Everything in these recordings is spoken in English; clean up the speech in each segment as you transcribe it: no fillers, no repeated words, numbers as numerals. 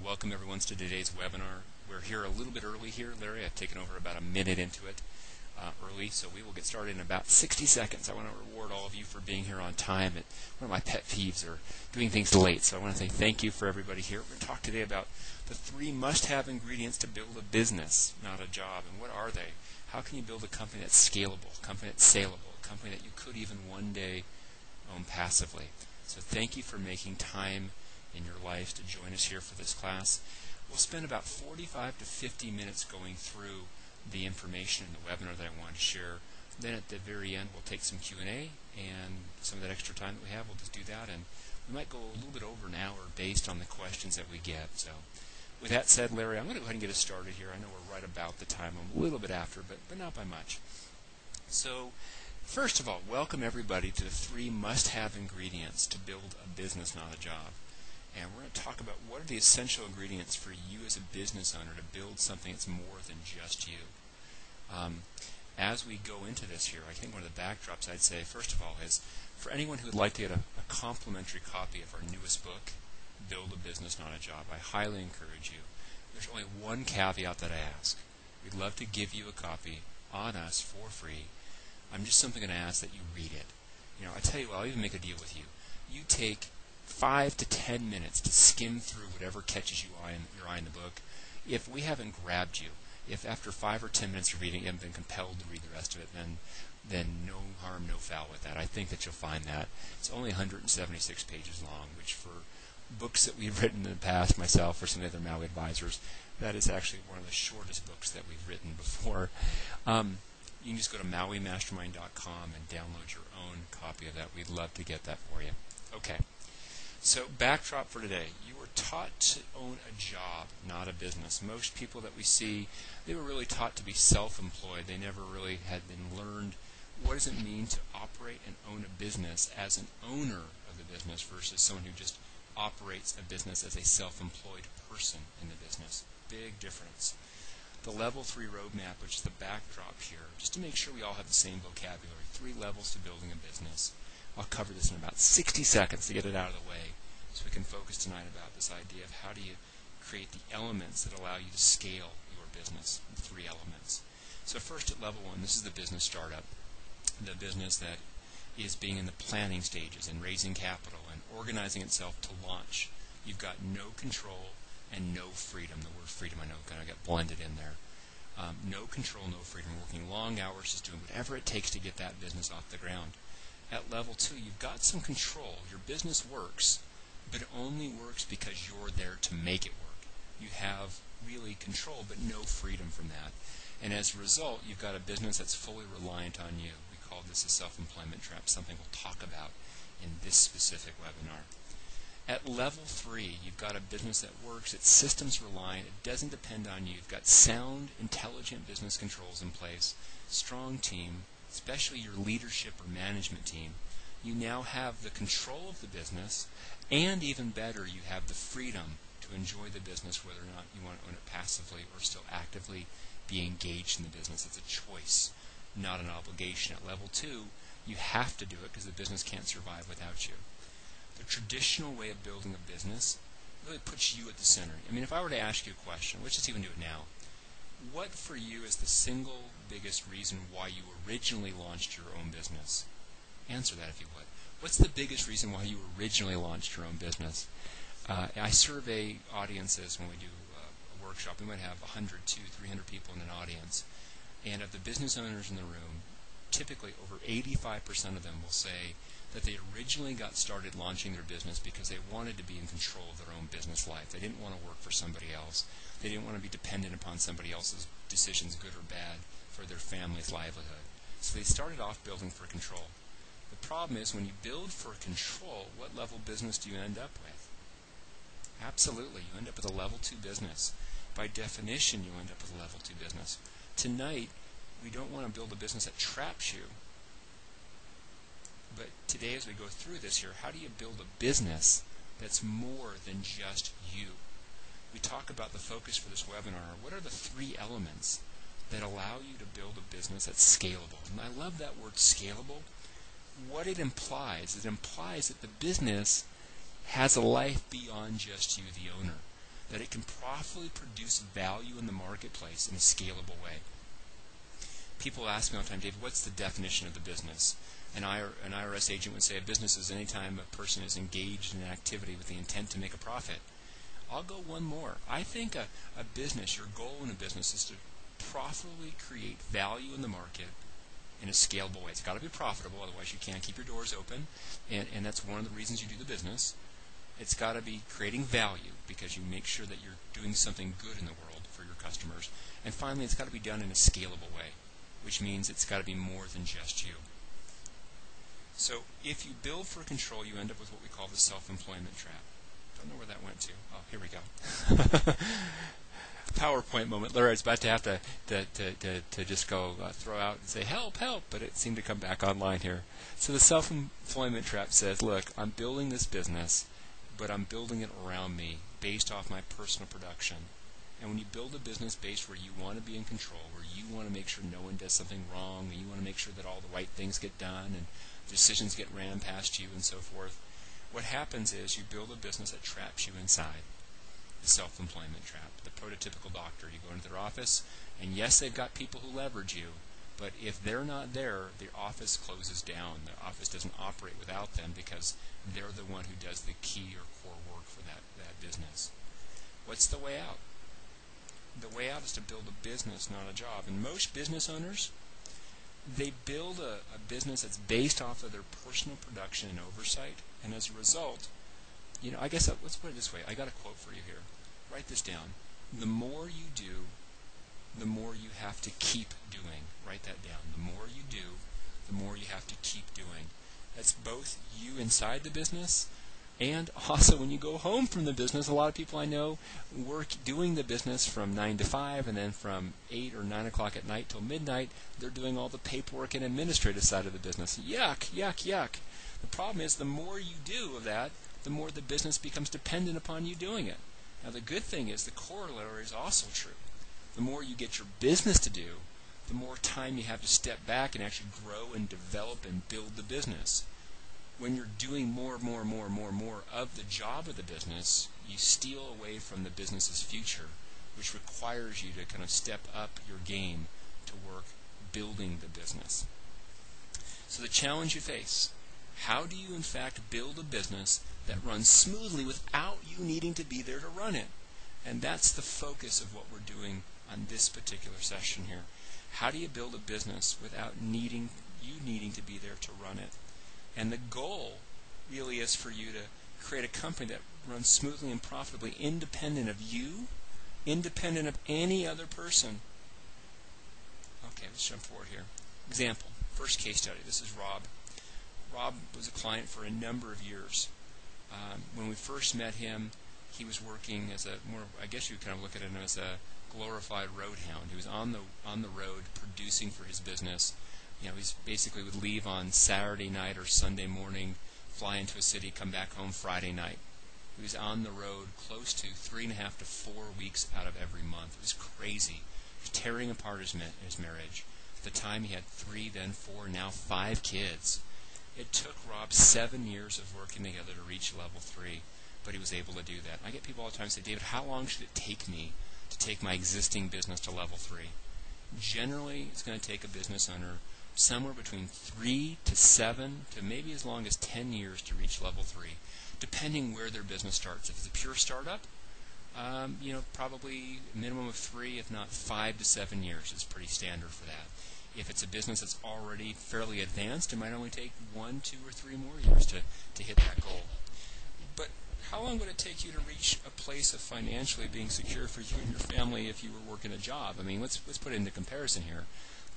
welcome everyone to today's webinar. We're here a little bit early here, Larry. I've taken over about a minute into it early, so we will get started in about 60 seconds. I want to reward all of you for being here on time. One of my pet peeves are doing things late, so I want to say thank you for everybody here. We're going to talk today about the 3 must-have ingredients to build a business, not a job. And what are they? How can you build a company that's scalable, a company that's saleable, a company that you could even one day own passively? So thank you for making time in your life to join us here for this class. We'll spend about 45 to 50 minutes going through the information in the webinar that I wanted to share. Then at the very end we'll take some Q&A, and some of that extra time that we have we'll just do that, and we might go a little bit over an hour based on the questions that we get. So with that said, Larry, I'm going to go ahead and get us started here. I know we're right about the time. I'm a little bit after, but not by much. So first of all, welcome everybody to the 3 must-have ingredients to build a business, not a job. And we're going to talk about what are the essential ingredients for you as a business owner to build something that's more than just you. As we go into this here, I think one of the backdrops I'd say, first of all, is for anyone who would like to get a complimentary copy of our newest book, Build a Business, Not a Job, I highly encourage you. There's only one caveat that I ask. We'd love to give you a copy on us for free. I'm just simply going to ask that you read it. I tell you what, I'll even make a deal with you. You take 5 to 10 minutes to skim through whatever catches your eye in the book. If we haven't grabbed you, if after 5 or 10 minutes of reading you haven't been compelled to read the rest of it, then no harm, no foul with that. I think that you'll find that. It's only 176 pages long, which for books that we've written in the past, myself or some of the other Maui advisors, that is actually one of the shortest books that we've written before. You can just go to MauiMastermind.com and download your own copy of that. We'd love to get that for you. Okay. So backdrop for today. You were taught to own a job, not a business. Most people that we see, they were really taught to be self-employed. They never really had been learned what does it mean to operate and own a business as an owner of the business versus someone who just operates a business as a self-employed person in the business. Big difference. The level 3 roadmap, which is the backdrop here, just to make sure we all have the same vocabulary. 3 levels to building a business. I'll cover this in about 60 seconds to get it out of the way so we can focus tonight about this idea of how do you create the elements that allow you to scale your business, the 3 elements. So first at level 1, this is the business startup, the business that is being in the planning stages and raising capital and organizing itself to launch. You've got no control and no freedom. The word freedom I know kind of got blended in there. No control, no freedom, working long hours, just doing whatever it takes to get that business off the ground. At level 2, you've got some control. Your business works, but it only works because you're there to make it work. You have really control, but no freedom from that. And as a result, you've got a business that's fully reliant on you. We call this a self-employment trap, something we'll talk about in this specific webinar. At level 3, you've got a business that works, it's systems reliant, it doesn't depend on you. You've got sound, intelligent business controls in place, strong team, especially your leadership or management team. You now have the control of the business, and even better, you have the freedom to enjoy the business whether or not you want to own it passively or still actively be engaged in the business. It's a choice, not an obligation. At level 2, you have to do it because the business can't survive without you. The traditional way of building a business really puts you at the center. I mean, if I were to ask you a question, let's just even do it now. What for you is the single biggest reason why you originally launched your own business? Answer that if you would. What's the biggest reason why you originally launched your own business? I survey audiences when we do a workshop. We might have 100, 200, 300 people in an audience. And of the business owners in the room, typically over 85% of them will say that they originally got started launching their business because they wanted to be in control of their own business life. They didn't want to work for somebody else. They didn't want to be dependent upon somebody else's decisions, good or bad, for their family's livelihood. So they started off building for control. The problem is when you build for control, what level business do you end up with? Absolutely, you end up with a level 2 business. By definition, you end up with a level 2 business. Tonight, we don't want to build a business that traps you. But today, as we go through this here, how do you build a business that's more than just you? We talk about the focus for this webinar. What are the 3 elements that allow you to build a business that's scalable? And I love that word scalable. What it implies that the business has a life beyond just you, the owner. that it can profitably produce value in the marketplace in a scalable way. People ask me all the time, David, what's the definition of the business? An IRS agent would say a business is any time a person is engaged in an activity with the intent to make a profit. I'll go one more. I think a business, your goal in a business is to profitably create value in the market in a scalable way. It's got to be profitable, otherwise you can't keep your doors open, and that's one of the reasons you do the business. It's got to be creating value because you make sure that you're doing something good in the world for your customers. And finally, it's got to be done in a scalable way, which means it's got to be more than just you. So if you build for control, you end up with what we call the self-employment trap. Don't know where that went to. Oh, here we go. PowerPoint moment. Larry was about to have to just go throw out and say, help, help, but it seemed to come back online here. So the self-employment trap says, look, I'm building this business, but I'm building it around me based off my personal production. And when you build a business based where you want to be in control, where you want to make sure no one does something wrong, and you want to make sure that all the right things get done, and decisions get ran past you, and so forth, what happens is you build a business that traps you inside. The self-employment trap. The prototypical doctor. You go into their office, and yes, they've got people who leverage you, but if they're not there, the office closes down. The office doesn't operate without them because they're the one who does the key or core work for that business. What's the way out? The way out is to build a business, not a job. And most business owners, they build a business that's based off of their personal production and oversight, and as a result, I guess let's put it this way. I got a quote for you here. Write this down. The more you do, the more you have to keep doing. Write that down. The more you do, the more you have to keep doing. That's both you inside the business and also when you go home from the business. A lot of people I know work doing the business from 9 to 5, and then from 8 or 9 o'clock at night till midnight, they're doing all the paperwork and administrative side of the business. Yuck, yuck, yuck. The problem is the more you do of that, the more the business becomes dependent upon you doing it. Now the good thing is the corollary is also true. The more you get your business to do, the more time you have to step back and actually grow and develop and build the business. When you're doing more of the job of the business, you steal away from the business's future, which requires you to kind of step up your game to work building the business. So the challenge you face, how do you in fact build a business that runs smoothly without you needing to be there to run it? And that's the focus of what we're doing on this particular session here. How do you build a business without you needing to be there to run it? And the goal really is for you to create a company that runs smoothly and profitably, independent of you, independent of any other person. Okay, let's jump forward here. Example, first case study. This is Rob. Rob was a client for a number of years. When we first met him, he was working as I guess you could kind of look at him as a glorified road hound. He was on the road producing for his business. He basically would leave on Saturday night or Sunday morning, fly into a city, come back home Friday night. He was on the road close to 3.5 to 4 weeks out of every month. It was crazy. He was tearing apart his marriage. At the time, he had 3, then 4, now 5 kids. It took Rob 7 years of working together to reach level 3, but he was able to do that. I get people all the time say, David, how long should it take me to take my existing business to level 3? Generally, it's going to take a business owner somewhere between 3 to 7 to maybe as long as 10 years to reach level 3, depending where their business starts. If it's a pure startup, probably a minimum of 3, if not 5 to 7 years is pretty standard for that. If it's a business that's already fairly advanced, it might only take 1, 2, or 3 more years to hit that goal. But how long would it take you to reach a place of financially being secure for you and your family if you were working a job? I mean, let's put it into comparison here.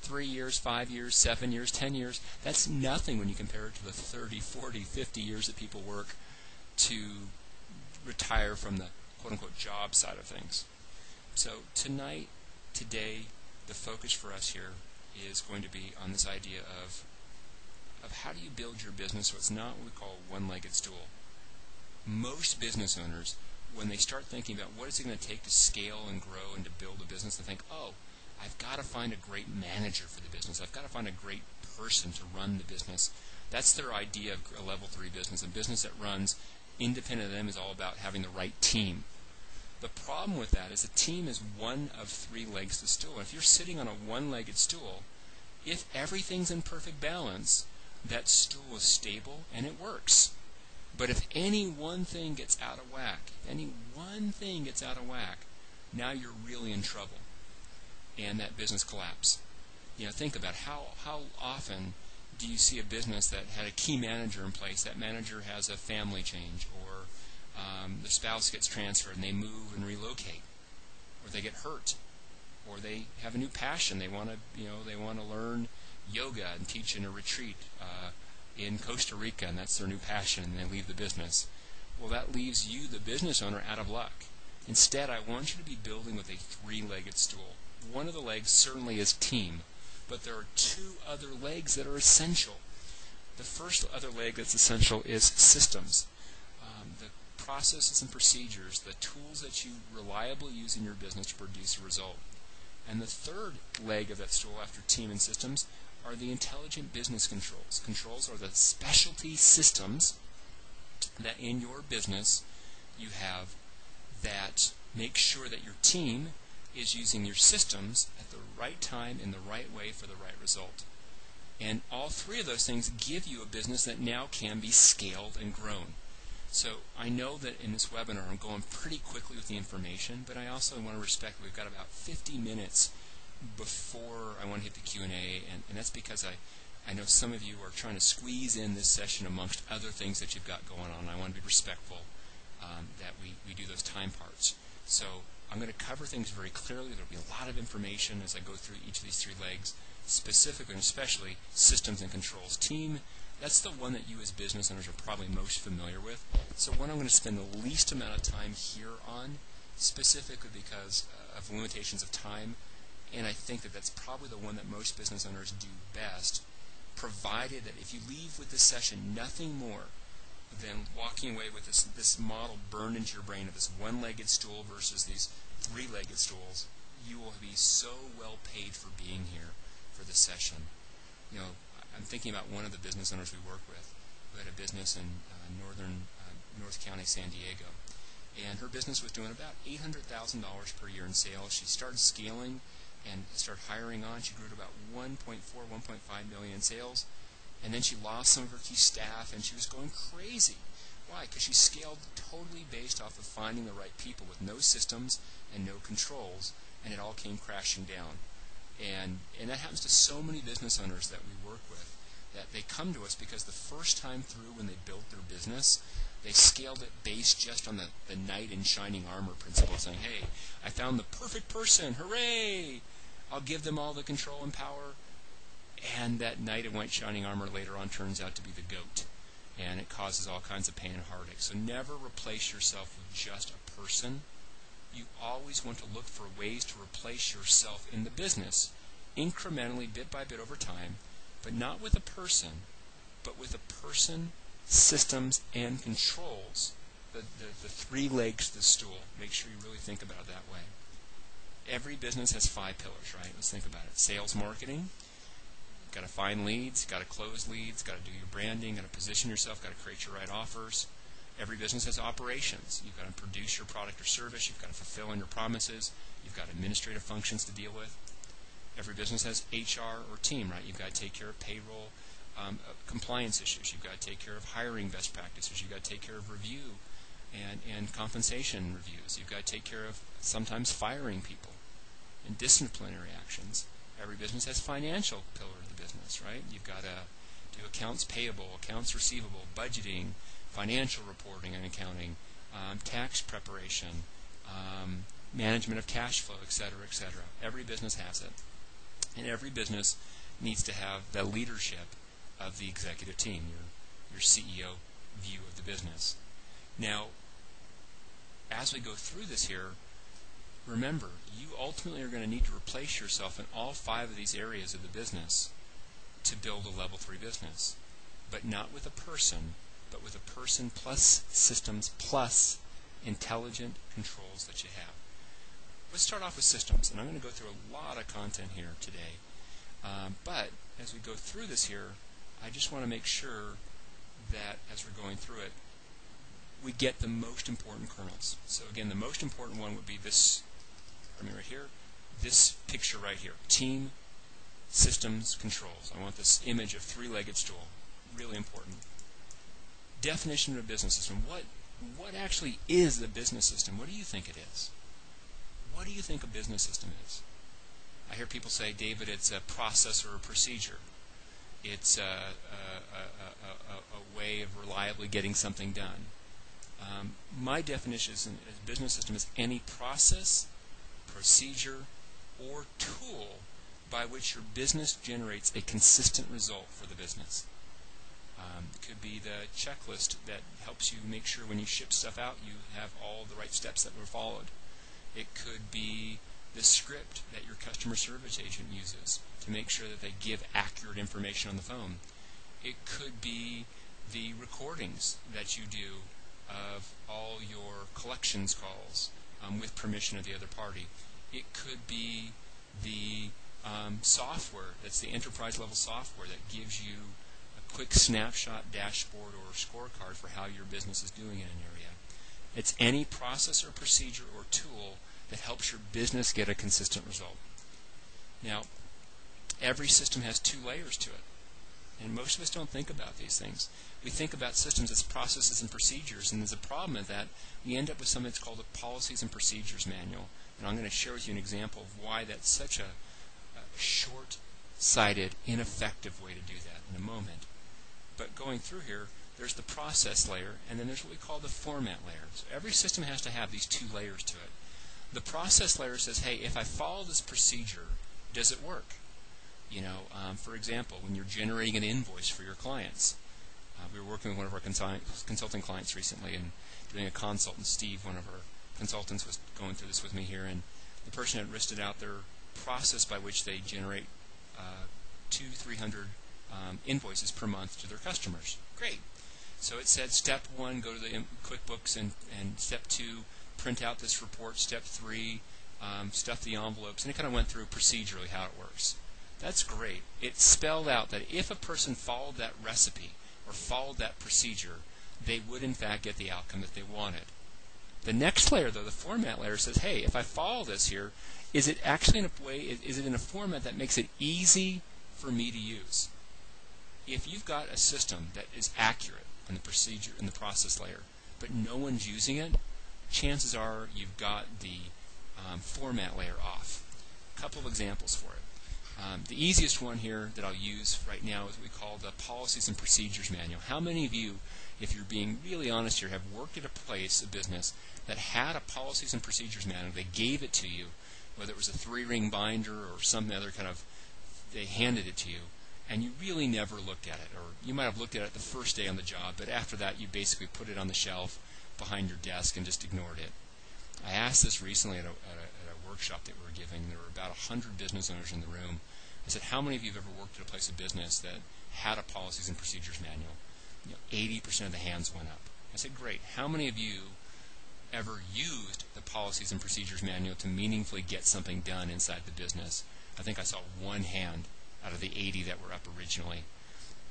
3 years, 5 years, 7 years, 10 years, that's nothing when you compare it to the 30, 40, 50 years that people work to retire from the quote-unquote job side of things. So today, the focus for us here is going to be on this idea of how do you build your business so it's not what we call a one-legged stool. Most business owners, when they start thinking about what is it going to take to scale and grow and to build a business, they think, I've got to find a great manager for the business. I've got to find a great person to run the business. That's their idea of a level 3 business. A business that runs independent of them is all about having the right team. The problem with that is a team is one of three legs to the stool. And if you're sitting on a one-legged stool, if everything's in perfect balance, that stool is stable and it works. But if any one thing gets out of whack, now you're really in trouble, and that business collapse. Think about how often do you see a business that had a key manager in place? That manager has a family change, or the spouse gets transferred and they move and relocate, or they get hurt, or they have a new passion. They want to learn yoga and teach in a retreat in Costa Rica, and that's their new passion, and they leave the business. Well, that leaves you, the business owner, out of luck. Instead, I want you to be building with a three-legged stool. One of the legs certainly is team, but there are two other legs that are essential. The first other leg that's essential is systems. The processes and procedures, the tools that you reliably use in your business to produce a result. And the third leg of that stool after team and systems are the intelligent business controls. Controls are the specialty systems that in your business you have that make sure that your team is using your systems at the right time in the right way for the right result. And all three of those things give you a business that now can be scaled and grown. So I know that in this webinar I'm going pretty quickly with the information, but I also want to respect that we've got about 50 minutes before I want to hit the Q&A, and that's because I know some of you are trying to squeeze in this session amongst other things that you've got going on. I want to be respectful that we do those time parts. So I'm going to cover things very clearly. There will be a lot of information as I go through each of these three legs, specifically and especially systems and controls. Team, that's the one that you as business owners are probably most familiar with. So one I'm going to spend the least amount of time here on, specifically because of limitations of time, and I think that that's probably the one that most business owners do best, provided that if you leave with this session nothing more than walking away with this model burned into your brain of this one-legged stool versus these three-legged stools, you will be so well paid for being here for this session. I'm thinking about one of the business owners we work with who had a business in North County, San Diego. And her business was doing about $800,000 per year in sales. She started scaling and started hiring on. She grew to about 1.4, 1.5 million in sales. And then she lost some of her key staff, and she was going crazy. Why? Because she scaled totally based off of finding the right people with no systems and no controls, and it all came crashing down. And that happens to so many business owners that we work with, that they come to us because the first time through when they built their business, they scaled it based just on the knight in shining armor principle, saying, hey, I found the perfect person, hooray! I'll give them all the control and power. And that knight in white shining armor later on turns out to be the goat. And it causes all kinds of pain and heartache. So never replace yourself with just a person. You always want to look for ways to replace yourself in the business, incrementally, bit by bit over time, but not with a person, but with a person, systems, and controls. The three legs to the stool. Make sure you really think about it that way. Every business has 5 pillars, right? Let's think about it. Sales, marketing. Got to find leads, got to close leads, got to do your branding, got to position yourself, got to create your right offers. Every business has operations. You've got to produce your product or service. You've got to fulfill on your promises. You've got administrative functions to deal with. Every business has HR or team, right? You've got to take care of payroll, compliance issues. You've got to take care of hiring best practices. You've got to take care of review and compensation reviews. You've got to take care of sometimes firing people and disciplinary actions. Every business has financial pillar of the business, right? You've got to do accounts payable, accounts receivable, budgeting, financial reporting and accounting, tax preparation, management of cash flow, etc., etc. Every business has it. And every business needs to have the leadership of the executive team, your CEO view of the business. Now, as we go through this here, remember, you ultimately are going to need to replace yourself in all 5 of these areas of the business to build a level 3 business. But not with a person, but with a person plus systems plus intelligent controls that you have. Let's start off with systems, and I'm going to go through a lot of content here today. But as we go through this here, I just want to make sure that as we're going through it, we get the most important kernels. So again, the most important one would be this, right here, this picture right here, team, systems, controls. I want this image of three-legged stool, really important. Definition of a business system. What actually is a business system? What do you think it is? What do you think a business system is? I hear people say, David, it's a process or a procedure. It's a way of reliably getting something done. My definition of a business system is any process, procedure, or tool by which your business generates a consistent result for the business. It could be the checklist that helps you make sure when you ship stuff out you have all the right steps that were followed. It could be the script that your customer service agent uses to make sure that they give accurate information on the phone. It could be the recordings that you do of all your collections calls with permission of the other party. It could be the software that's the enterprise level software that gives you a quick snapshot dashboard or scorecard for how your business is doing in an area. It's any process or procedure or tool that helps your business get a consistent result. Now, every system has two layers to it, and most of us don't think about these things. We think about systems as processes and procedures, and there's a problem with that. We end up with something that's called a Policies and Procedures Manual, and I'm going to share with you an example of why that's such a short-sighted, ineffective way to do that in a moment. But going through here, there's the process layer, and then there's what we call the format layer. So every system has to have these two layers to it. The process layer says, hey, if I follow this procedure, does it work? For example, when you're generating an invoice for your clients. We were working with one of our consulting clients recently and doing a consult, and Steve, one of our consultants, was going through this with me here, and the person had listed out their process by which they generate 200-300 invoices per month to their customers. Great. So it said step 1, go to the QuickBooks, and step 2, print out this report. Step 3, stuff the envelopes, and it kind of went through procedurally how it works. That's great. It spelled out that if a person followed that recipe or followed that procedure, they would in fact get the outcome that they wanted. The next layer, though, the format layer, says, hey, if I follow this here, is it actually in a way, is it in a format that makes it easy for me to use? If you've got a system that is accurate in the procedure, in the process layer, but no one's using it, chances are you've got the format layer off. A couple of examples for it. The easiest one here that I'll use right now is what we call the Policies and Procedures Manual. How many of you, if you're being really honest here, have worked at a place, a business, that had a Policies and Procedures Manual? They gave it to you, whether it was a 3-ring binder or some other kind of, they handed it to you, and you really never looked at it. Or you might have looked at it the first day on the job, but after that you basically put it on the shelf behind your desk and just ignored it. I asked this recently at a workshop that we were giving. There were about 100 business owners in the room. I said, how many of you have ever worked at a place of business that had a Policies and Procedures Manual? 80% of the hands went up. I said, great. How many of you ever used the Policies and Procedures Manual to meaningfully get something done inside the business? I think I saw one hand out of the 80 that were up originally.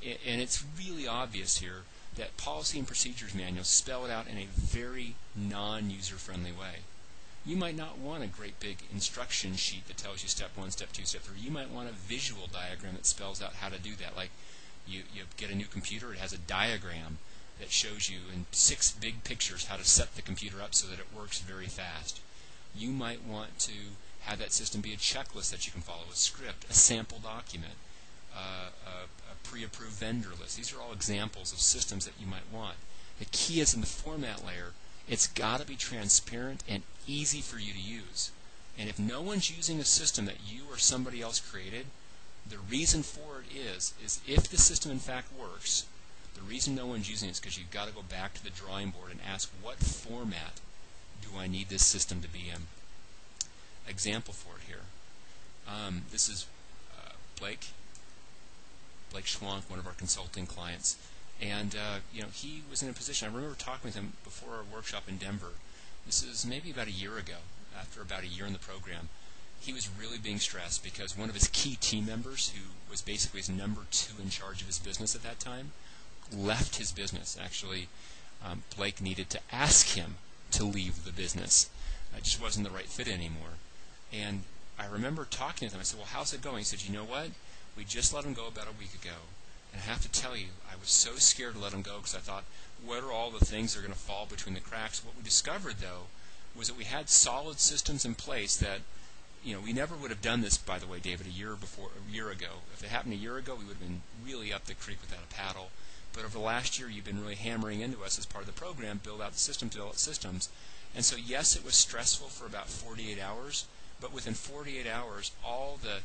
And it's really obvious here that Policy and Procedures Manuals spell it out in a very non-user-friendly way. You might not want a great big instruction sheet that tells you step 1, step 2, step 3. You might want a visual diagram that spells out how to do that. Like you get a new computer, it has a diagram that shows you in 6 big pictures how to set the computer up so that it works very fast. You might want to have that system be a checklist that you can follow, a script, a sample document, a pre-approved vendor list. These are all examples of systems that you might want. The key is in the format layer, it's got to be transparent and easy for you to use. And if no one's using a system that you or somebody else created, the reason for it is if the system in fact works, the reason no one's using it is because you've got to go back to the drawing board and ask, what format do I need this system to be in? Example for it here. This is Blake Schwank, one of our consulting clients. And he was in a position, I remember talking with him before our workshop in Denver. This is maybe about a year ago, after about a year in the program. He was really being stressed because one of his key team members, who was basically his number 2 in charge of his business at that time, left his business. Actually, Blake needed to ask him to leave the business. It just wasn't the right fit anymore. And I remember talking to him. I said, well, how's it going? He said, you know what? We just let him go about a week ago. And I have to tell you, I was so scared to let him go because I thought, what are all the things that are going to fall between the cracks? What we discovered, though, was that we had solid systems in place that, we never would have done this, by the way, David, a year ago. If it happened a year ago, we would have been really up the creek without a paddle. But over the last year, you've been really hammering into us as part of the program, build out the system, develop systems. And so, yes, it was stressful for about 48 hours, but within 48 hours, all the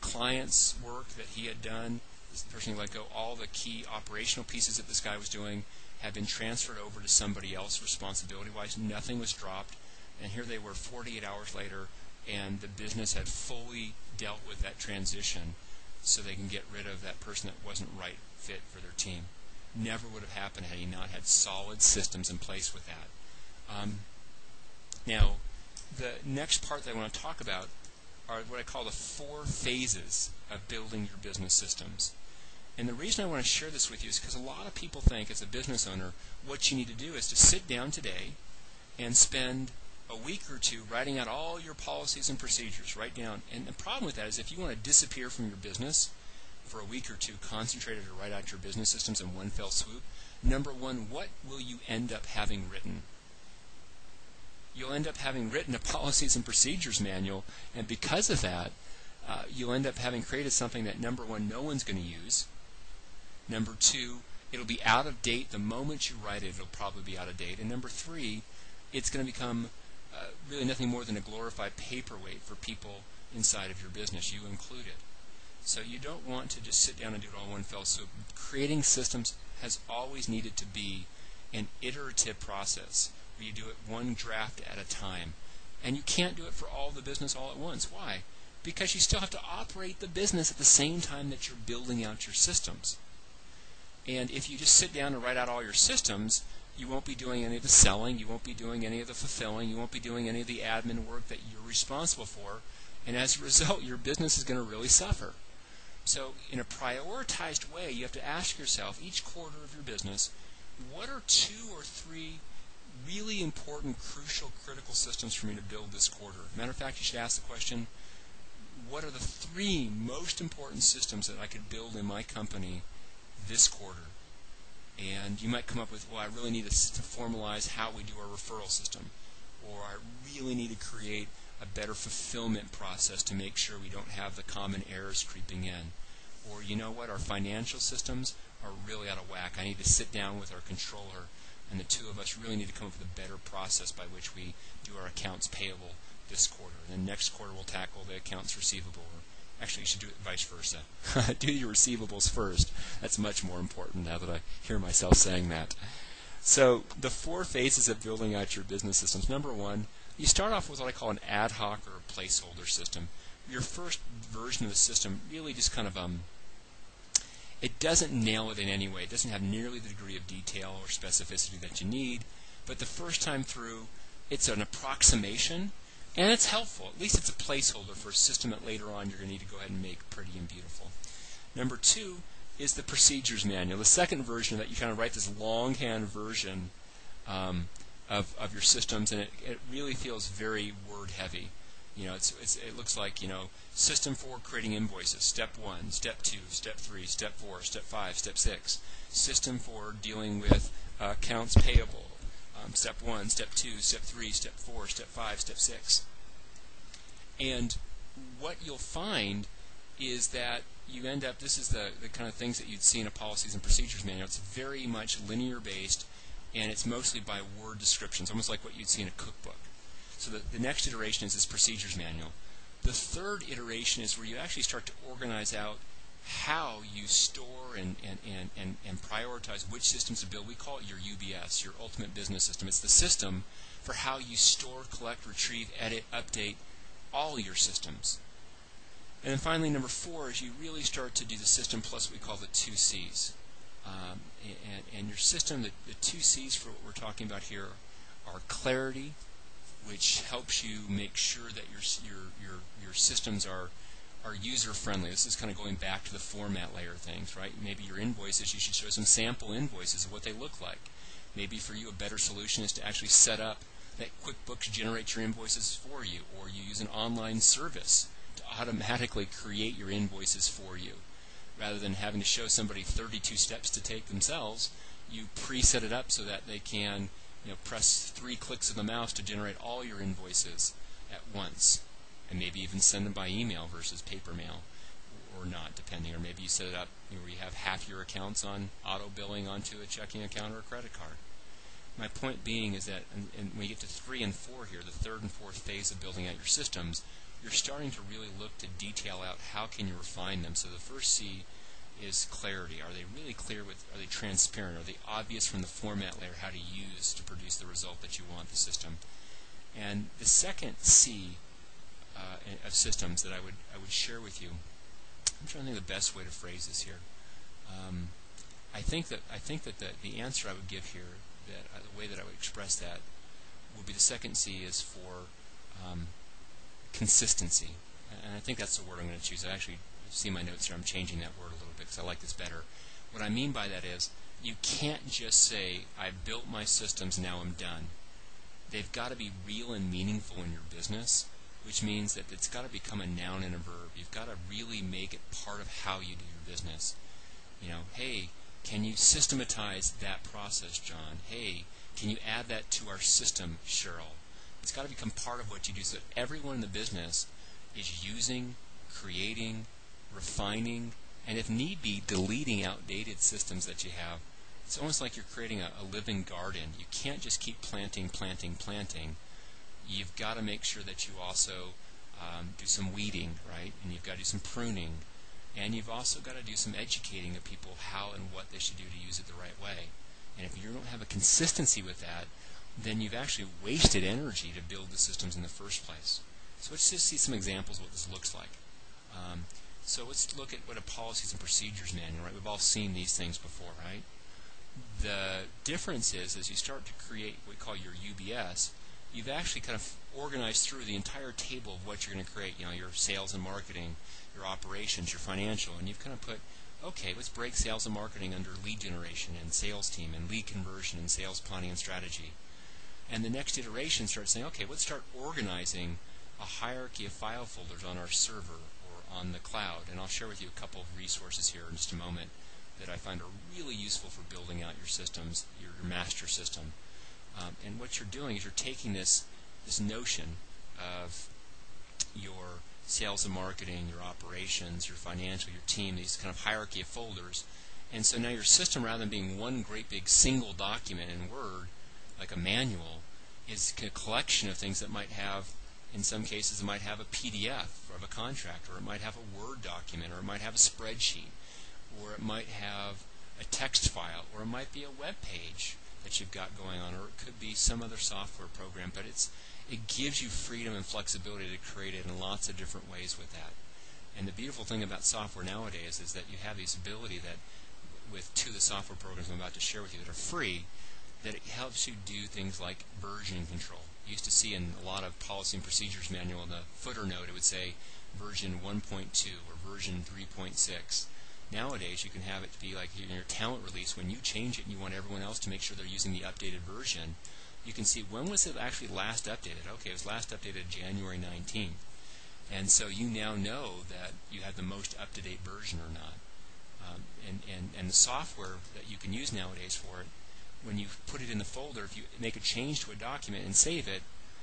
client's work that he had done, the person he let go, all the key operational pieces that this guy was doing had been transferred over to somebody else responsibility-wise. Nothing was dropped. And here they were 48 hours later, and the business had fully dealt with that transition so they can get rid of that person that wasn't right fit for their team. Never would have happened had he not had solid systems in place with that. Now, the next part that I want to talk about are what I call the 4 phases of building your business systems. And the reason I want to share this with you is because a lot of people think as a business owner, what you need to do is to sit down today and spend a week or 2 writing out all your policies and procedures. Write down. And the problem with that is if you want to disappear from your business for a week or 2, concentrated to write out your business systems in one fell swoop, number one, what will you end up having written? You'll end up having written a policies and procedures manual, and because of that, you'll end up having created something that, number one, no one's going to use. Number 2, it'll be out of date the moment you write it. It'll probably be out of date. And number 3, it's going to become really nothing more than a glorified paperweight for people inside of your business, you included. So you don't want to just sit down and do it all in one fell swoop. Creating systems has always needed to be an iterative process where you do it one draft at a time. And you can't do it for all the business all at once. Why? Because you still have to operate the business at the same time that you're building out your systems. And if you just sit down and write out all your systems, you won't be doing any of the selling, you won't be doing any of the fulfilling, you won't be doing any of the admin work that you're responsible for, and as a result, your business is going to really suffer. So in a prioritized way, you have to ask yourself, each quarter of your business, what are 2 or 3 really important, crucial, critical systems for me to build this quarter? Matter of fact, you should ask the question, what are the 3 most important systems that I could build in my company this quarter? And you might come up with, well, I really need to formalize how we do our referral system, or I really need to create a better fulfillment process to make sure we don't have the common errors creeping in. Or, you know what, our financial systems are really out of whack. I need to sit down with our controller, and the 2 of us really need to come up with a better process by which we do our accounts payable this quarter. And then next quarter we'll tackle the accounts receivable. Or actually, you should do it vice versa. Do your receivables first. That's much more important now that I hear myself saying that. So the 4 phases of building out your business systems. Number 1, you start off with what I call an ad hoc or a placeholder system. Your first version of the system really just kind of it doesn't nail it in any way. It doesn't have nearly the degree of detail or specificity that you need. But the first time through, it's an approximation, and it's helpful. At least it's a placeholder for a system that later on you're going to need to go ahead and make pretty and beautiful. Number 2 is the procedures manual. The second version of that, you kind of write this longhand version of your systems, and it really feels very word heavy. It looks like, system for creating invoices, step 1, step 2, step 3, step 4, step 5, step 6. System for dealing with accounts payable, step 1, step 2, step 3, step 4, step 5, step 6. And what you'll find is that you end up, this is the kind of things that you'd see in a policies and procedures manual. It's very much linear based, and it's mostly by word descriptions, almost like what you'd see in a cookbook. So the next iteration is this procedures manual. The third iteration is where you actually start to organize out how you store and prioritize which systems to build. We call it your UBS, your ultimate business system. It's the system for how you store, collect, retrieve, edit, update all your systems. And then finally, number 4 is you really start to do the system plus what we call the 2 C's. And your system, the 2 C's for what we're talking about here are clarity, which helps you make sure that your systems are user friendly. This is kind of going back to the format layer things, right? Maybe your invoices, you should show some sample invoices of what they look like. Maybe for you a better solution is to actually set up that QuickBooks generates your invoices for you, or you use an online service to automatically create your invoices for you. Rather than having to show somebody 32 steps to take themselves, you pre-set it up so that they can press 3 clicks of the mouse to generate all your invoices at once, and maybe even send them by email versus paper mail, or not, depending. Or maybe you set it up where you have half your accounts on auto billing onto a checking account or a credit card. My point being is that and when you get to 3 and 4 here, the third and fourth phase of building out your systems, you're starting to really look to detail out how can you refine them. So the first C is clarity. Are they really clear? Are they transparent? Are they obvious from the format layer how to use to produce the result that you want the system? And the second C of systems that I would share with you, I'm trying to think of the best way to phrase this here. I think that the answer I would give here, the way that I would express that, would be the second C is for consistency. And I think that's the word I'm going to choose. I actually see my notes here. I'm changing that word a little bit because I like this better. What I mean by that is you can't just say, I've built my systems, now I'm done. They've got to be real and meaningful in your business, which means that it's got to become a noun and a verb. You've got to really make it part of how you do your business. Hey, can you systematize that process, John? Hey, can you add that to our system, Cheryl? It's got to become part of what you do so that everyone in the business is using, creating, refining, and if need be, deleting outdated systems that you have. It's almost like you're creating a living garden. You can't just keep planting. You've got to make sure that you also do some weeding, right? And you've got to do some pruning. And you've also got to do some educating of people how and what they should do to use it the right way. And if you don't have a consistency with that, then you've actually wasted energy to build the systems in the first place. So let's just see some examples of what this looks like. So let's look at what a policies and procedures manual, right? We've all seen these things before, right? The difference is, as you start to create what we call your UBS, you've actually kind of organized through the entire table of what you're going to create, your sales and marketing, your operations, your financial, and you've kind of put, okay, let's break sales and marketing under lead generation and sales team and lead conversion and sales planning and strategy. And the next iteration starts saying, okay, let's start organizing a hierarchy of file folders on our server or on the cloud. And I'll share with you a couple of resources here in just a moment that I find are really useful for building out your systems, your master system. And what you're doing is you're taking this notion of your sales and marketing, your operations, your financial, your team, these kind of hierarchy of folders. And so now your system, rather than being one great big single document in Word, like a manual, is a collection of things that might have, in some cases, it might have a PDF of a contract, or it might have a Word document, or it might have a spreadsheet, or it might have a text file, or it might be a web page that you've got going on, or it could be some other software program, but it gives you freedom and flexibility to create it in lots of different ways with that. And the beautiful thing about software nowadays is that you have this ability that with two of the software programs I'm about to share with you that are free, that it helps you do things like version control. You used to see in a lot of policy and procedures manual in the footer note it would say version 1.2 or version 3.6. Nowadays you can have it to be like in your talent release, when you change it and you want everyone else to make sure they're using the updated version, you can see when was it actually last updated. Okay, it was last updated January 19th. And so you now know that you have the most up-to-date version or not. And the software that you can use nowadays for it, when you put it in the folder, if you make a change to a document and save it,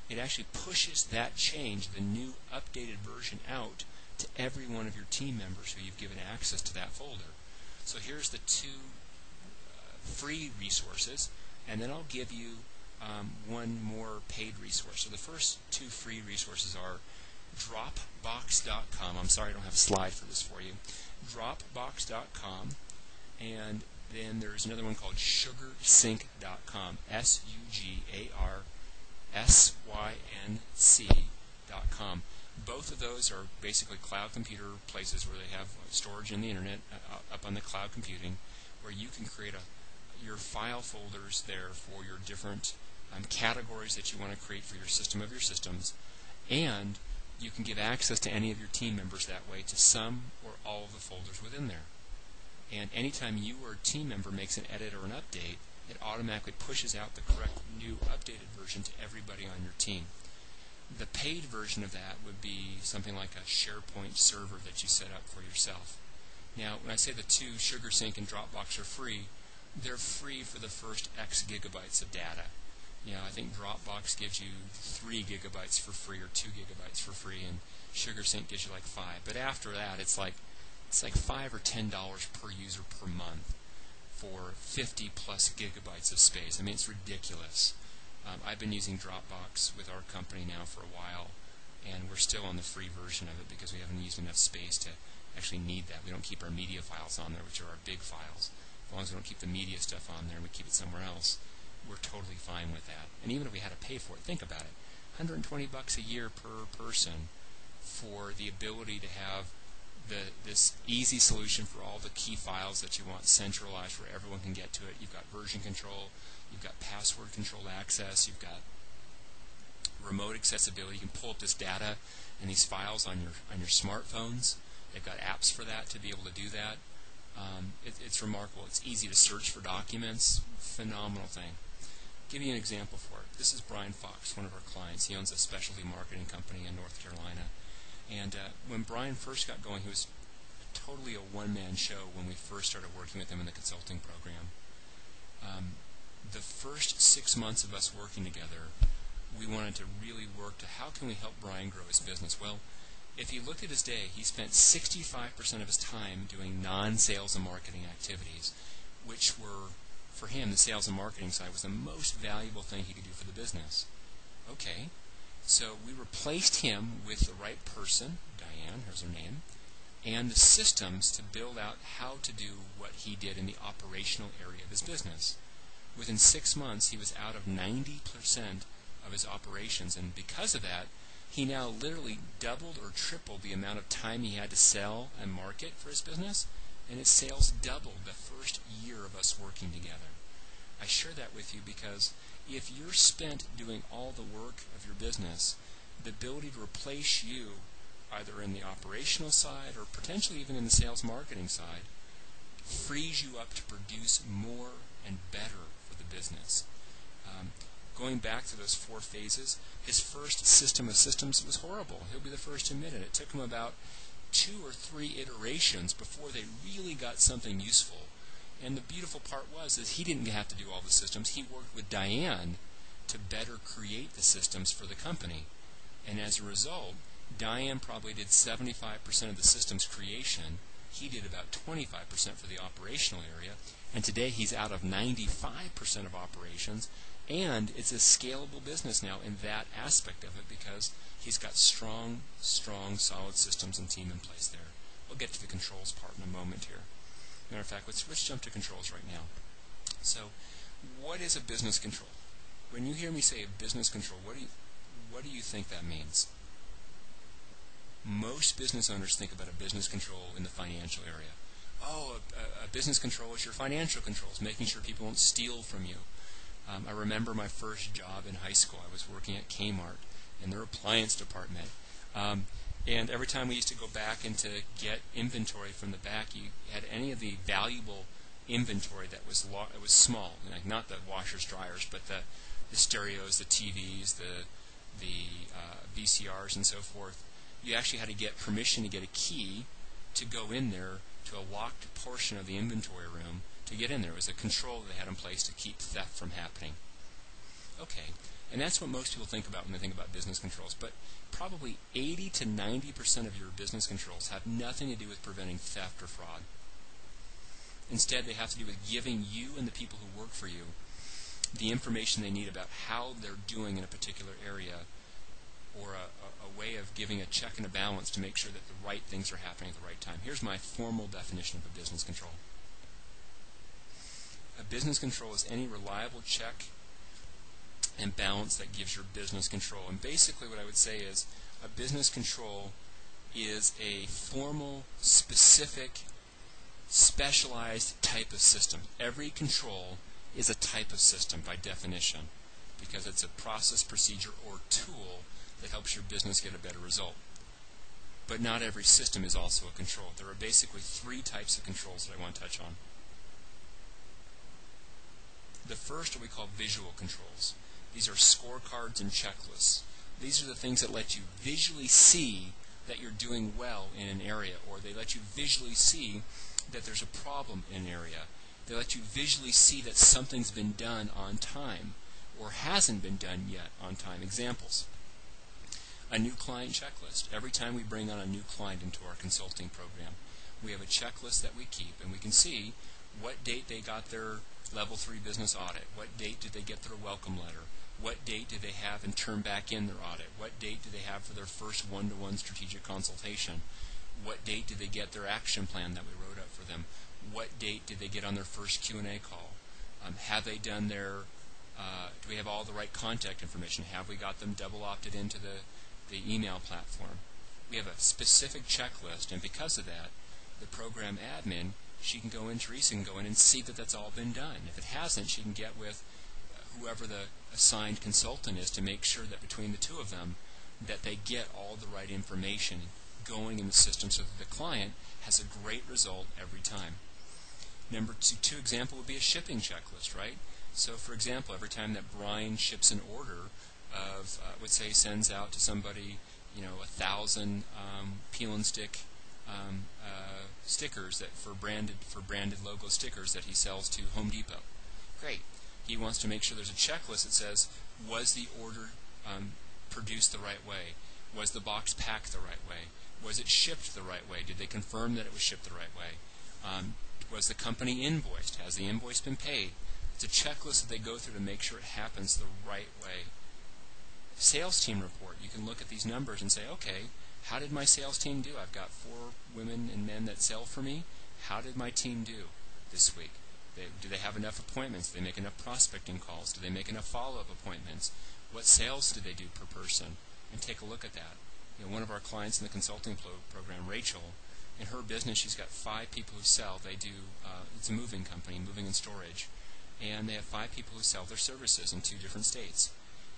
it actually pushes that change, the new updated version, out to every one of your team members who you've given access to that folder. So here's the two free resources, and then I'll give you one more paid resource. So the first two free resources are Dropbox.com. I'm sorry I don't have a slide for this for you. Dropbox.com, and then there's another one called SugarSync.com. SugarSync.com. Both of those are basically cloud computer places where they have storage in the internet up on the cloud computing, where you can create your file folders there for your different categories that you want to create for your system of your systems, and you can give access to any of your team members that way to some or all of the folders within there. And anytime you or a team member makes an edit or an update, it automatically pushes out the correct new updated version to everybody on your team. The paid version of that would be something like a SharePoint server that you set up for yourself. Now, when I say the two, SugarSync and Dropbox, are free, they're free for the first X gigabytes of data. I think Dropbox gives you 3 gigabytes for free or 2 gigabytes for free, and SugarSync gives you like 5. But after that, it's like $5 or $10 per user per month for 50 plus gigabytes of space. I mean, it's ridiculous. I've been using Dropbox with our company now for a while, and we're still on the free version of it because we haven't used enough space to actually need that. We don't keep our media files on there, which are our big files. As long as we don't keep the media stuff on there and we keep it somewhere else, we're totally fine with that. And even if we had to pay for it, think about it. $120 a year per person for the ability to have this easy solution for all the key files that you want centralized where everyone can get to it. You've got version control, you've got password controlled access, you've got remote accessibility. You can pull up this data and these files on your smartphones. They've got apps for that to be able to do that. It's remarkable. It's easy to search for documents. Phenomenal thing. Give you an example for it. This is Brian Fox, one of our clients. He owns a specialty marketing company in North Carolina. And when Brian first got going, he was totally a one-man show when we first started working with him in the consulting program. The first 6 months of us working together, we wanted to really work to how can we help Brian grow his business. Well, if you looked at his day, he spent 65% of his time doing non-sales and marketing activities, which were, for him, the sales and marketing side was the most valuable thing he could do for the business. Okay, so we replaced him with the right person, Diane, here's her name, and the systems to build out how to do what he did in the operational area of his business. Within 6 months, he was out of 90% of his operations, and because of that, he now literally doubled or tripled the amount of time he had to sell and market for his business, and his sales doubled the first year of us working together. I share that with you because if you're spent doing all the work of your business, the ability to replace you either in the operational side or potentially even in the sales marketing side frees you up to produce more and better for the business. Going back to those 4 phases, his first system of systems was horrible. He'll be the first to admit it. It took him about 2 or 3 iterations before they really got something useful. And the beautiful part was that he didn't have to do all the systems. He worked with Diane to better create the systems for the company. And as a result, Diane probably did 75% of the systems creation. He did about 25% for the operational area. And today he's out of 95% of operations. And it's a scalable business now in that aspect of it because he's got strong, solid systems and team in place there. We'll get to the controls part in a moment here. Matter of fact, let's jump to controls right now. So, what is a business control? When you hear me say a business control, what do you think that means? Most business owners think about a business control in the financial area. Oh, a business control is your financial controls, making sure people won't steal from you. I remember my first job in high school. I was working at Kmart in their appliance department. And every time we used to go back and to get inventory from the back, you had any of the valuable inventory that was it was small, like not the washers, dryers, but the stereos, the TVs, the VCRs, and so forth. You actually had to get permission to get a key to go in there to a locked portion of the inventory room to get in there. It was a control they had in place to keep theft from happening. Okay, and that's what most people think about when they think about business controls, but probably 80 to 90% of your business controls have nothing to do with preventing theft or fraud. Instead, they have to do with giving you and the people who work for you the information they need about how they're doing in a particular area, or a way of giving a check and a balance to make sure that the right things are happening at the right time. Here's my formal definition of a business control. A business control is any reliable check and balance that gives your business control. And basically what I would say is a business control is a formal, specific, specialized type of system. Every control is a type of system by definition because it's a process, procedure, or tool that helps your business get a better result. But not every system is also a control. There are basically 3 types of controls that I want to touch on. The first are we call visual controls. These are scorecards and checklists. These are the things that let you visually see that you're doing well in an area, or they let you visually see that there's a problem in an area. They let you visually see that something's been done on time or hasn't been done yet on time. Examples. A new client checklist. Every time we bring on a new client into our consulting program, we have a checklist that we keep, and we can see what date they got their Level 3 business audit, what date did they get their welcome letter, what date did they have and turn back in their audit, what date did they have for their first one-to-one strategic consultation, what date did they get their action plan that we wrote up for them, what date did they get on their first Q&A call, have they done their, do we have all the right contact information, have we got them double opted into the email platform. We have a specific checklist, and because of that, the program admin, Teresa can go in and see that that's all been done. If it hasn't, she can get with whoever the assigned consultant is to make sure that between the two of them that they get all the right information going in the system so that the client has a great result every time. Number two example would be a shipping checklist, right? So for example, every time that Brian ships an order of, let's say, sends out to somebody, 1,000 peel and stick stickers that for branded logo stickers that he sells to Home Depot. Great. He wants to make sure there's a checklist that says, was the order produced the right way? Was the box packed the right way? Was it shipped the right way? Did they confirm that it was shipped the right way? Was the company invoiced? Has the invoice been paid? It's a checklist that they go through to make sure it happens the right way. Sales team report. You can look at these numbers and say, okay, how did my sales team do? I've got 4 women and men that sell for me. How did my team do this week? Do they have enough appointments? Do they make enough prospecting calls? Do they make enough follow-up appointments? What sales do they do per person? And take a look at that. One of our clients in the consulting program, Rachel, in her business, she's got 5 people who sell. They do, it's a moving company, moving and storage. And they have 5 people who sell their services in 2 different states.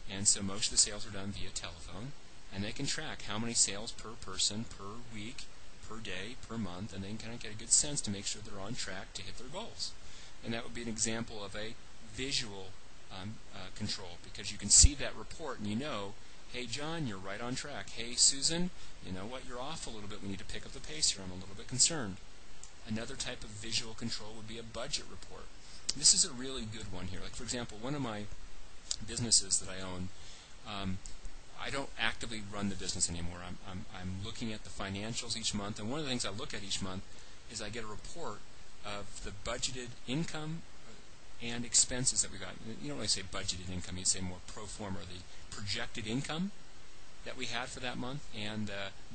And so most of the sales are done via telephone. And they can track how many sales per person, per week, per day, per month, and they can kind of get a good sense to make sure they're on track to hit their goals. And that would be an example of a visual control, because you can see that report and you know, hey John, you're right on track. Hey Susan, you know what, you're off a little bit. We need to pick up the pace here. I'm a little bit concerned. Another type of visual control would be a budget report. This is a really good one here. Like for example, one of my businesses that I own, I don't actively run the business anymore. I'm looking at the financials each month, and one of the things I look at each month is I get a report of the budgeted income and expenses that we got. You don't really say budgeted income, you say more pro forma, the projected income that we had for that month and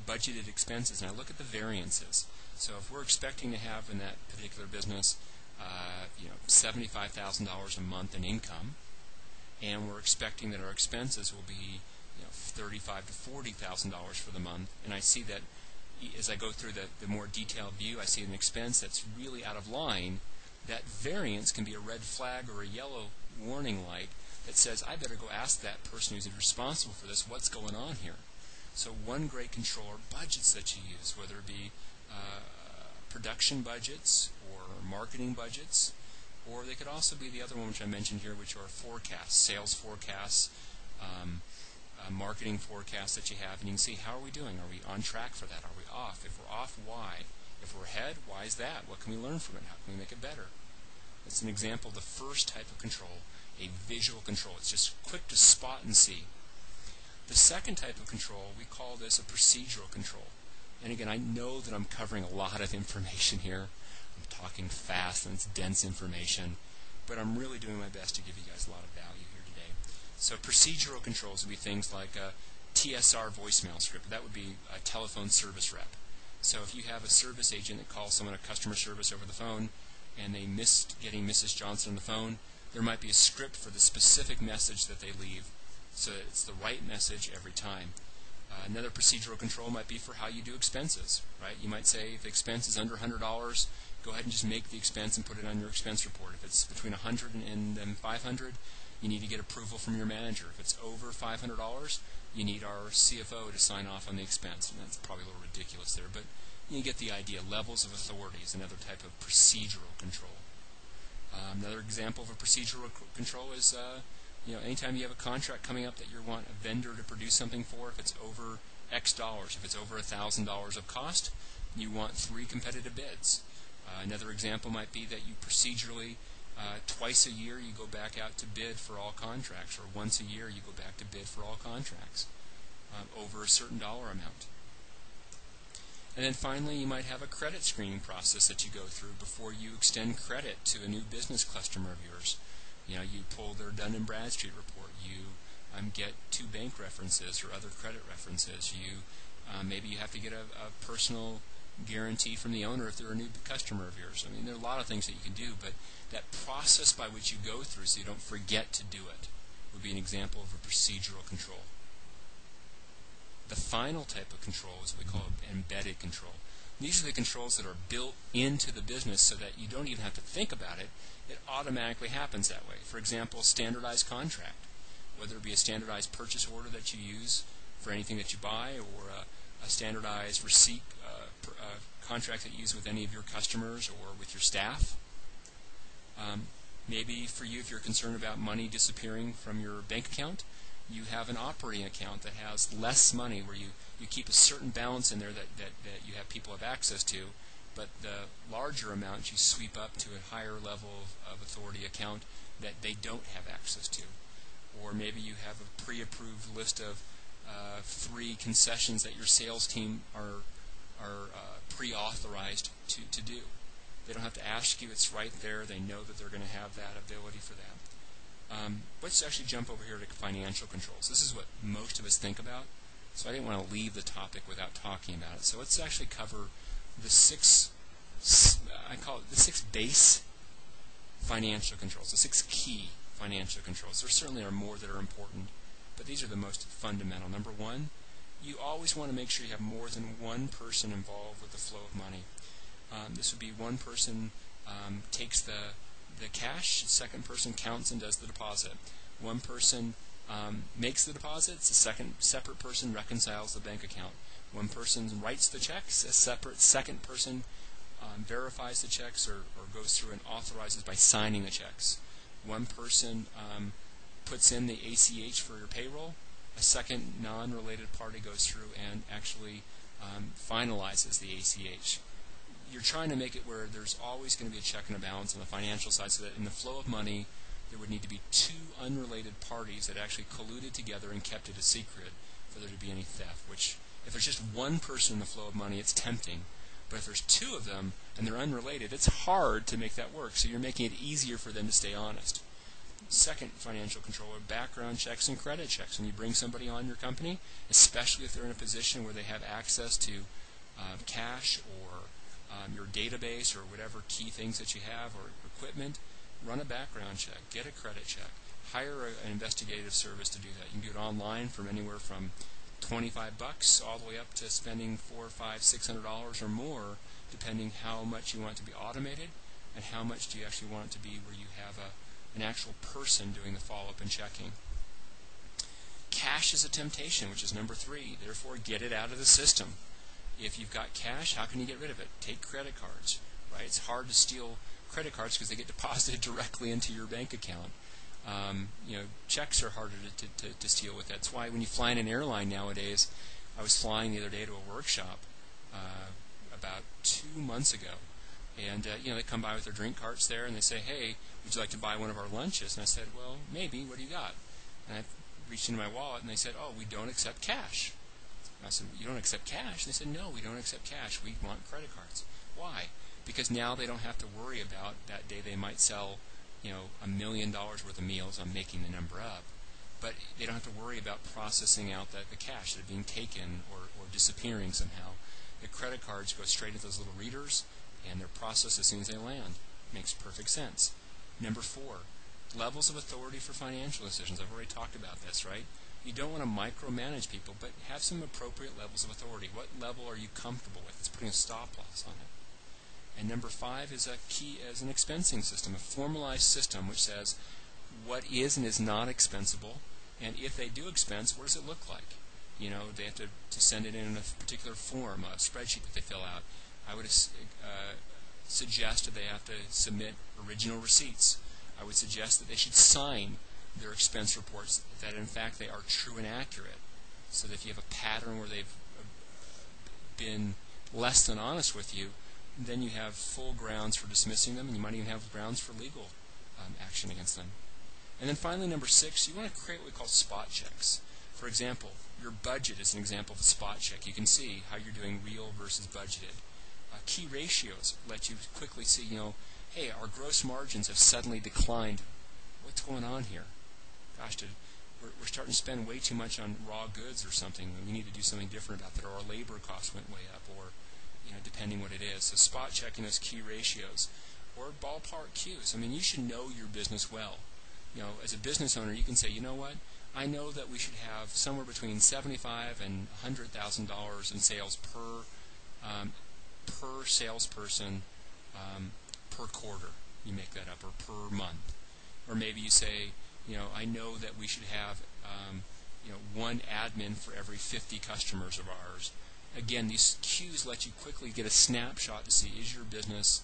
budgeted expenses, and I look at the variances. So if we're expecting to have in that particular business $75,000 a month in income, and we're expecting that our expenses will be $35,000 to $40,000 for the month, and I see that as I go through the more detailed view, I see an expense that's really out of line. That variance can be a red flag or a yellow warning light that says, I better go ask that person who's responsible for this what's going on here. So one great control are budgets that you use, whether it be production budgets or marketing budgets, or they could also be the other one which I mentioned here, which are forecasts, sales forecasts, marketing forecasts that you have, and you can see how are we doing. Are we on track for that? Are we off? If we're off, why? If we're ahead, why is that? What can we learn from it? How can we make it better? That's an example of the first type of control, a visual control. It's just quick to spot and see. The second type of control, we call this a procedural control. And again, I know that I'm covering a lot of information here. I'm talking fast and it's dense information, but I'm really doing my best to give you guys a lot of value here today. So procedural controls would be things like a TSR voicemail script. That would be a telephone service rep. So if you have a service agent that calls someone a customer service over the phone and they missed getting Mrs. Johnson on the phone, there might be a script for the specific message that they leave so that it's the right message every time. Another procedural control might be for how you do expenses, right? You might say if the expense is under $100, go ahead and just make the expense and put it on your expense report. If it's between $100 and $500, you need to get approval from your manager. If it's over $500, you need our CFO to sign off on the expense. And that's probably a little ridiculous there, but you get the idea. Levels of authority is another type of procedural control. Another example of a procedural control is anytime you have a contract coming up that you want a vendor to produce something for, if it's over X dollars, if it's over $1,000 of cost, you want 3 competitive bids. Another example might be that you procedurally, twice a year, you go back out to bid for all contracts, or once a year you go back to bid for all contracts over a certain dollar amount. And then finally, you might have a credit screening process that you go through before you extend credit to a new business customer of yours. You pull their Dun & Bradstreet report. You get 2 bank references or other credit references. Maybe you have to get a personal guarantee from the owner if they're a new customer of yours. I mean, there are a lot of things that you can do, but that process by which you go through so you don't forget to do it would be an example of a procedural control. The final type of control is what we call embedded control. These are the controls that are built into the business so that you don't even have to think about it. It automatically happens that way. For example, standardized contract. Whether it be a standardized purchase order that you use for anything that you buy, or a standardized receipt contract that you use with any of your customers or with your staff. Maybe for you, if you're concerned about money disappearing from your bank account, you have an operating account that has less money, where you keep a certain balance in there that you have people have access to, but the larger amount you sweep up to a higher level of authority account that they don't have access to. Or maybe you have a pre-approved list of 3 concessions that your sales team are pre-authorized to do. They don't have to ask you, it's right there. They know that they're going to have that ability for that. Let's actually jump over here to financial controls. This is what most of us think about, so I didn't want to leave the topic without talking about it. So let's actually cover the 6, I call it the 6 base financial controls, the 6 key financial controls. There certainly are more that are important, but these are the most fundamental. Number 1, you always want to make sure you have more than one person involved with the flow of money. This would be one person takes the cash, the second person counts and does the deposit. One person makes the deposits, the separate person reconciles the bank account. One person writes the checks, a second person verifies the checks or goes through and authorizes by signing the checks. One person puts in the ACH for your payroll. A second non-related party goes through and actually finalizes the ACH. You're trying to make it where there's always going to be a check and a balance on the financial side, so that in the flow of money there would need to be 2 unrelated parties that actually colluded together and kept it a secret for there to be any theft. Which, if there's just one person in the flow of money, it's tempting. But if there's 2 of them and they're unrelated, it's hard to make that work. So you're making it easier for them to stay honest. Second financial control are background checks and credit checks. When you bring somebody on your company, especially if they're in a position where they have access to cash or your database or whatever key things that you have or equipment, run a background check, get a credit check, hire an investigative service to do that. You can do it online from anywhere from $25 all the way up to spending $400, $500, $600 or more, depending how much you want it to be automated and how much do you actually want it to be where you have an actual person doing the follow-up and checking. Cash is a temptation, which is number 3. Therefore, get it out of the system. If you've got cash, how can you get rid of it? Take credit cards, right? It's hard to steal credit cards because they get deposited directly into your bank account. Checks are harder to steal with that. That's why when you fly in an airline nowadays, I was flying the other day to a workshop about 2 months ago, and they come by with their drink carts there, and they say, "Hey, would you like to buy one of our lunches?" And I said, "Well, maybe. What do you got?" And I reached into my wallet, and they said, "Oh, we don't accept cash." I said, "You don't accept cash?" And they said, "No, we don't accept cash. We want credit cards." Why? Because now they don't have to worry about that day they might sell, $1 million worth of meals. I'm making the number up. But they don't have to worry about processing out the cash that are being taken or disappearing somehow. The credit cards go straight into those little readers, and they're processed as soon as they land. Makes perfect sense. Number 4, levels of authority for financial decisions. I've already talked about this, right? You don't want to micromanage people, but have some appropriate levels of authority. What level are you comfortable with? It's putting a stop loss on it. And number 5 is a key as an expensing system, a formalized system which says what is and is not expensable, and if they do expense, what does it look like? They have to send it in a particular form, a spreadsheet that they fill out. I would suggest that they have to submit original receipts. I would suggest that they should sign their expense reports, that in fact they are true and accurate, so that if you have a pattern where they've been less than honest with you, then you have full grounds for dismissing them, and you might even have grounds for legal action against them. And then finally, number 6, you want to create what we call spot checks. For example, your budget is an example of a spot check. You can see how you're doing real versus budgeted. Key ratios let you quickly see, hey, our gross margins have suddenly declined. What's going on here? Gosh, we're starting to spend way too much on raw goods or something. We need to do something different about that, or our labor costs went way up, or depending what it is. So spot checking those key ratios, or ballpark cues. I mean, you should know your business well. As a business owner, you can say, you know what? I know that we should have somewhere between $75,000 and $100,000 in sales per salesperson per quarter. You make that up, or per month. Or maybe you say, I know that we should have one admin for every 50 customers of ours. Again, these cues let you quickly get a snapshot to see, is your business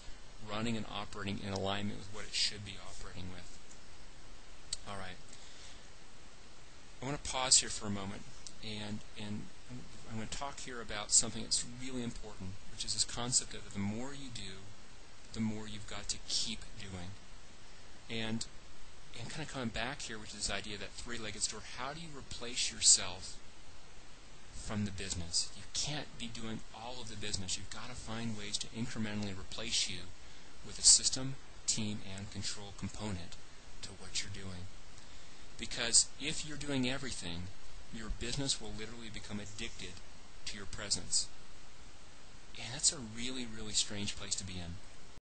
running and operating in alignment with what it should be operating with. All right. I want to pause here for a moment, and I'm going to talk here about something that's really important, which is this concept that the more you do, the more you've got to keep doing. And kind of coming back here, which is this idea of that three-legged stool, how do you replace yourself from the business? You can't be doing all of the business. You've got to find ways to incrementally replace you with a system, team, and control component to what you're doing. Because if you're doing everything, your business will literally become addicted to your presence. And that's a really, really strange place to be in.